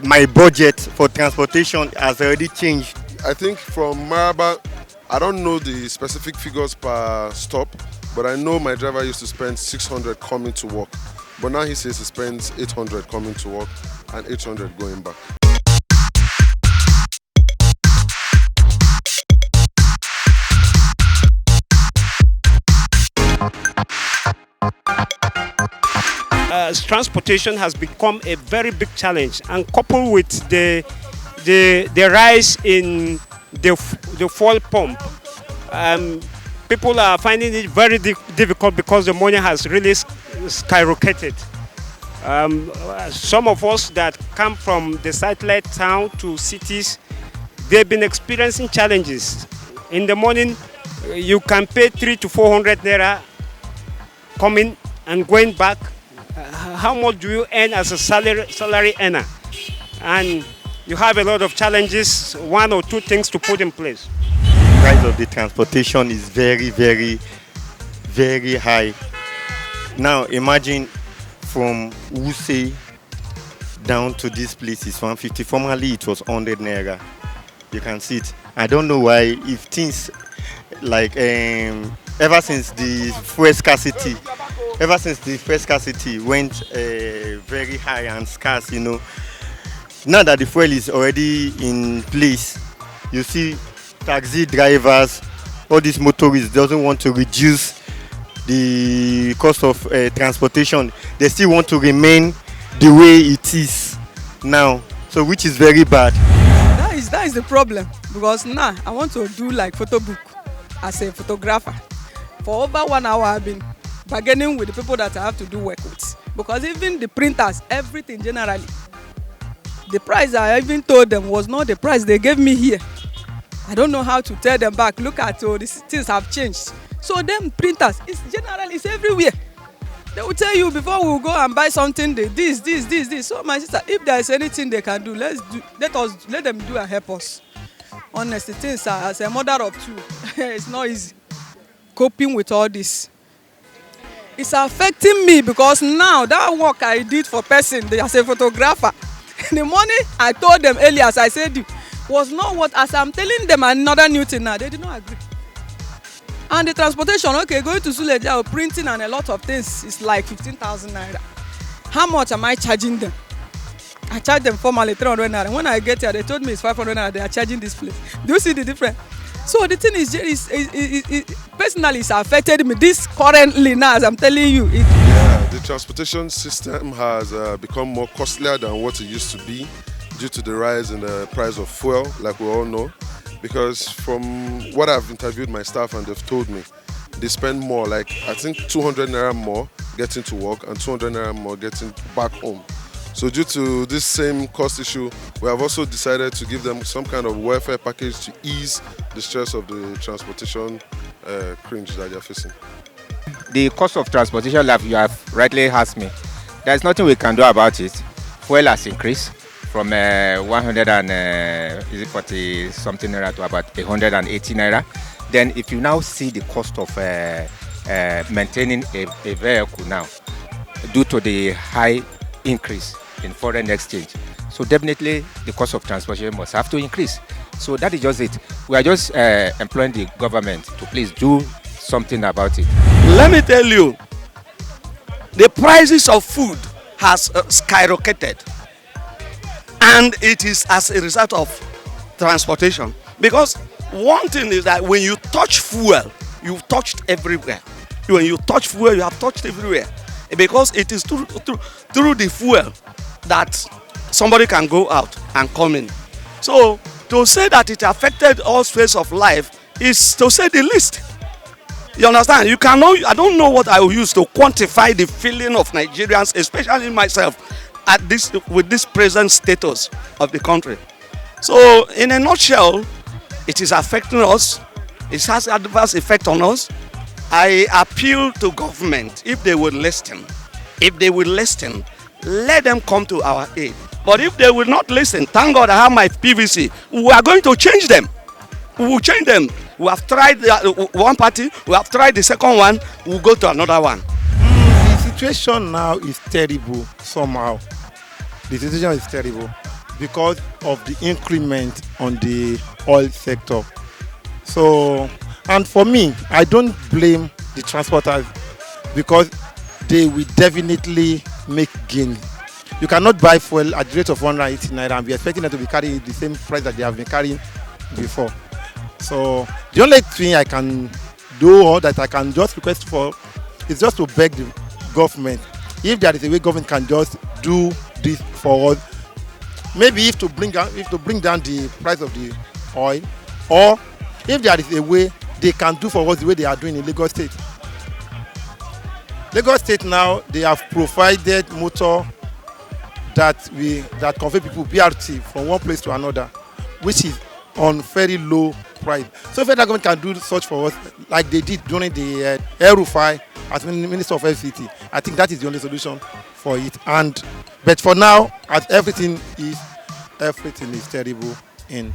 my budget for transportation has already changed. I think from Maraba, I don't know the specific figures per stop, but I know my driver used to spend 600 coming to work. But now he says he spends 800 coming to work and 800 going back. Transportation has become a very big challenge, and coupled with the rise in the fuel pump, people are finding it very difficult because the money has really skyrocketed. Some of us that come from the satellite town to cities, they've been experiencing challenges. In the morning, you can pay 300 to 400 naira coming and going back. How much do you earn as a salary earner? And you have a lot of challenges, one or two things to put in place. Price of the transportation is very, very, very high. Now imagine from Wuse down to this place is 150. Formerly it was 100 naira. You can see it. I don't know why, if things like ever since the fuel scarcity went very high and scarce, now that the fuel is already in place, you see taxi drivers, all these motorists doesn't want to reduce the cost of transportation. They still want to remain the way it is now, so which is very bad. That is the problem, because now I want to do like photo book as a photographer. For over 1 hour I've been bargaining with the people that I have to do work with, because even the printers, everything generally, the price I even told them was not the price they gave me here. I don't know how to tell them back, look at all these things have changed. So them printers, it's everywhere. They will tell you before we go and buy something, this. So my sister, if there is anything they can do, let them do and help us. Honestly, things are, as a mother of two, it's not easy coping with all this. It's affecting me because now that work I did for person, as a photographer, the money I told them earlier, as I said, was not what, as I'm telling them another new thing now, they did not agree. And the transportation, okay, going to Suleja, printing and a lot of things is like 15,000 naira. How much am I charging them? I charge them formally 300 naira. When I get here, they told me it's 500 naira. They are charging this place. Do you see the difference? So the thing is personally, it's affected me. This currently now, as I'm telling you. The transportation system has become more costlier than what it used to be due to the rise in the price of fuel, like we all know. Because from what I've interviewed my staff and they've told me, they spend more, like I think 200 naira more getting to work and 200 naira more getting back home. So due to this same cost issue, we have also decided to give them some kind of welfare package to ease the stress of the transportation cringe that they're facing. The cost of transportation, like you have rightly asked me, there's nothing we can do about it. Fuel has increased from 140 something naira to about 180 naira. Then if you now see the cost of maintaining a vehicle now, due to the high increase in foreign exchange, so definitely the cost of transportation must have to increase. So that is just it. We are just employing the government to please do something about it. Let me tell you, the prices of food has skyrocketed. And it is as a result of transportation. Because one thing is that when you touch fuel, you've touched everywhere. When you touch fuel, you have touched everywhere. Because it is through the fuel that somebody can go out and come in. So to say that it affected all spheres of life is to say the least. You understand? You cannot, I don't know what I will use to quantify the feeling of Nigerians, especially myself, with this present status of the country. So in a nutshell, it is affecting us. It has adverse effect on us. I appeal to government, if they will listen, let them come to our aid. But if they will not listen, thank God I have my PVC. We are going to change them. We will change them. We have tried one party, we have tried the second one, we will go to another one. The situation now is terrible somehow. The situation is terrible. because of the increment on the oil sector. So, and for me, I don't blame the transporters because they will definitely make gain. You cannot buy fuel at the rate of 180 naira and be expecting them to be carrying the same price that they have been carrying before. So the only thing I can do or that I can just request for is just to beg the government, if there is a way government can just do this for us, maybe if to bring down the price of the oil, or if there is a way they can do for us the way they are doing in Lagos State. Lagos State now, they have provided motor that convey people BRT from one place to another, which is on very low price. So if federal government can do such for us, like they did during the El-Rufai as Minister of FCT, I think that is the only solution for it. But for now, as everything is terrible in.